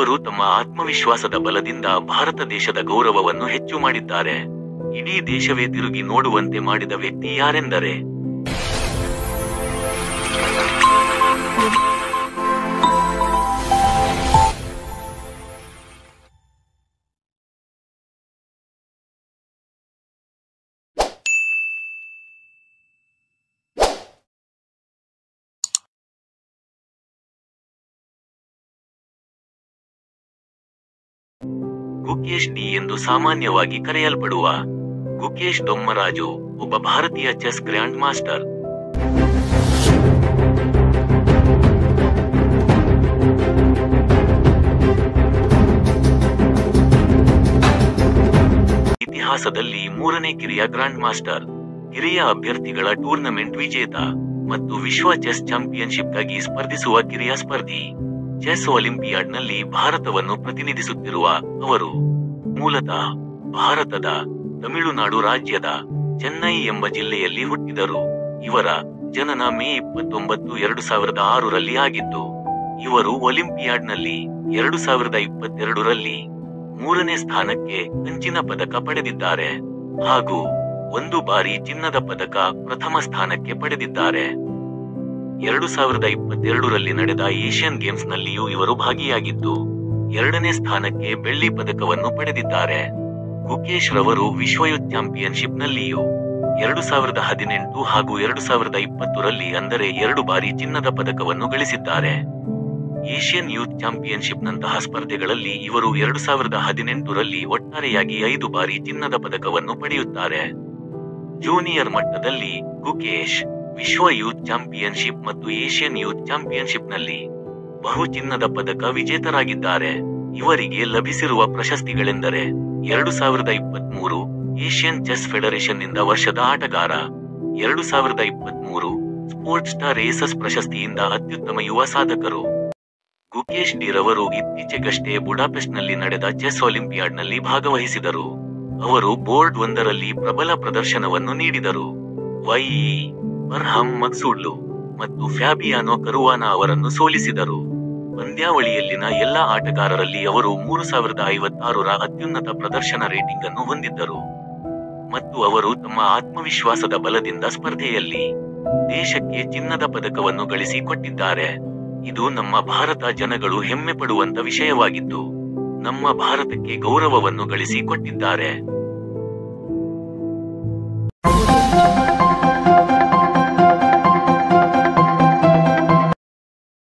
ಇವರು ತಮ್ಮ ಆತ್ಮವಿಶ್ವಾಸದ ಬಲದಿಂದ ಭಾರತ ದೇಶದ ಗೌರವವನ್ನು ಹೆಚ್ಚು ಮಾಡಿದ್ದಾರೆ. ಇಡೀ ದೇಶವೇ ತಿರುಗಿ ನೋಡುವಂತೆ ಮಾಡಿದ ವ್ಯಕ್ತಿ ಯಾರೆಂದರೆ ಗುಕೇಶ್ ಡಿ ಎಂದು ಸಾಮಾನ್ಯವಾಗಿ ಕರೆಯಲ್ಪಡುವ ಗುಕೇಶ್ ದೊಮ್ಮರಾಜು ಒಬ್ಬ ಭಾರತೀಯ ಚೆಸ್ ಗ್ರ್ಯಾಂಡ್ ಮಾಸ್ಟರ್. ಇತಿಹಾಸದಲ್ಲಿ ಮೂರನೇ ಕಿರಿಯ ಗ್ರ್ಯಾಂಡ್ ಮಾಸ್ಟರ್, ಕಿರಿಯ ಅಭ್ಯರ್ಥಿಗಳ ಟೂರ್ನಮೆಂಟ್ ವಿಜೇತ ಮತ್ತು ವಿಶ್ವ ಚೆಸ್ ಚಾಂಪಿಯನ್ಶಿಪ್ಗಾಗಿ ಸ್ಪರ್ಧಿಸುವ ಕಿರಿಯ ಸ್ಪರ್ಧಿ. ಚೆಸ್ ಒಲಿಂಪಿಯಾಡ್ನಲ್ಲಿ ಭಾರತವನ್ನು ಪ್ರತಿನಿಧಿಸುತ್ತಿರುವ ಅವರು ಮೂಲತಃ ಭಾರತದ ತಮಿಳುನಾಡು ರಾಜ್ಯದ ಚೆನ್ನೈ ಎಂಬ ಜಿಲ್ಲೆಯಲ್ಲಿ ಹುಟ್ಟಿದರು. ಇವರ ಜನನ ಮೇ 29, 2006ರಲ್ಲಿ ಆಗಿದ್ದು, ಇವರು ಒಲಿಂಪಿಯಾಡ್ನಲ್ಲಿ 2022ರಲ್ಲಿ 3ನೇ ಸ್ಥಾನಕ್ಕೆ ಕಂಚಿನ ಪದಕ ಪಡೆದಿದ್ದಾರೆ ಹಾಗೂ 1 ಬಾರಿ ಚಿನ್ನದ ಪದಕ ಪ್ರಥಮ ಸ್ಥಾನಕ್ಕೆ ಪಡೆದಿದ್ದಾರೆ. 2022ರಲ್ಲಿ ನಡೆದ ಏಷ್ಯನ್ ಗೇಮ್ಸ್ ನಲ್ಲಿಯೂ ಇವರು ಭಾಗಿಯಾಗಿದ್ದು 2ನೇ ಸ್ಥಾನಕ್ಕೆ ಬೆಳ್ಳಿ ಪದಕವನ್ನು ಪಡೆದಿದ್ದಾರೆ. ಗುಕೇಶ್ ರವರು ವಿಶ್ವ ಯೂತ್ ಚಾಂಪಿಯನ್ಶಿಪ್ ನಲ್ಲಿಯೂ 2018 ಹಾಗೂ 2020ರಲ್ಲಿ ಅಂದರೆ 2 ಬಾರಿ ಚಿನ್ನದ ಪದಕವನ್ನು ಗಳಿಸಿದ್ದಾರೆ. ಏಷ್ಯನ್ ಯೂತ್ ಚಾಂಪಿಯನ್ಶಿಪ್ ನಂತಹ ಸ್ಪರ್ಧೆಗಳಲ್ಲಿ ಇವರು 2018ರಲ್ಲಿ ಒಟ್ಟಾರೆಯಾಗಿ 5 ಬಾರಿ ಚಿನ್ನದ ಪದಕವನ್ನು ಪಡೆಯುತ್ತಾರೆ. ಜೂನಿಯರ್ ಮಟ್ಟದಲ್ಲಿ ಗುಕೇಶ್ ವಿಶ್ವ ಯೂತ್ ಚಾಂಪಿಯನ್ಶಿಪ್ ಮತ್ತು ಏಷ್ಯನ್ ಯೂತ್ ಚಾಂಪಿಯನ್ಶಿಪ್ನಲ್ಲಿ ಬಹು ಚಿನ್ನದ ಪದಕ ವಿಜೇತರಾಗಿದ್ದಾರೆ. ಇವರಿಗೆ ಲಭಿಸಿರುವ ಪ್ರಶಸ್ತಿಗಳೆಂದರೆ 2023 ಏಷ್ಯನ್ ಚೆಸ್ ಫೆಡರೇಷನ್ ನಿಂದ ವರ್ಷದ ಆಟಗಾರ, 2023 ಸ್ಪೋರ್ಟ್ಸ್ ಸ್ಟಾರ್ ಏಸಸ್ ಪ್ರಶಸ್ತಿಯಿಂದ ಅತ್ಯುತ್ತಮ ಯುವ ಸಾಧಕರು. ಗುಕೇಶ್ ಡಿ ರವರು ಇತ್ತೀಚೆಗಷ್ಟೇ ಬುಡಾಪೆಸ್ಟ್ನಲ್ಲಿ ನಡೆದ ಚೆಸ್ ಒಲಿಂಪಿಯಾಡ್ನಲ್ಲಿ ಭಾಗವಹಿಸಿದರು. ಅವರು ಬೋರ್ಡ್ 1ರಲ್ಲಿ ಪ್ರಬಲ ಪ್ರದರ್ಶನವನ್ನು ನೀಡಿದರು. ವೈಇ ಬರ್ಹಮ್ ಮಕ್ಸೂಡ್ಲು ಮತ್ತು ಫ್ಯಾಬಿಯಾನೋ ಕರುವಾನಾ ಅವರನ್ನು ಸೋಲಿಸಿದರು. ಪಂದ್ಯಾವಳಿಯಲ್ಲಿನ ಎಲ್ಲ ಆಟಗಾರರಲ್ಲಿ ಅವರು 3056ರ ಅತ್ಯುನ್ನತ ಪ್ರದರ್ಶನ ರೇಟಿಂಗ್ ಅನ್ನು ಹೊಂದಿದ್ದರು ಮತ್ತು ಅವರು ತಮ್ಮ ಆತ್ಮವಿಶ್ವಾಸದ ಬಲದಿಂದ ಸ್ಪರ್ಧೆಯಲ್ಲಿ ದೇಶಕ್ಕೆ ಚಿನ್ನದ ಪದಕವನ್ನು ಗಳಿಸಿ ಕೊಟ್ಟಿದ್ದಾರೆ. ಇದು ನಮ್ಮ ಭಾರತ ಜನಗಳು ಹೆಮ್ಮೆ ಪಡುವಂತ ವಿಷಯವಾಗಿದ್ದು ನಮ್ಮ ಭಾರತಕ್ಕೆ ಗೌರವವನ್ನು ಗಳಿಸಿ ಕೊಟ್ಟಿದ್ದಾರೆ.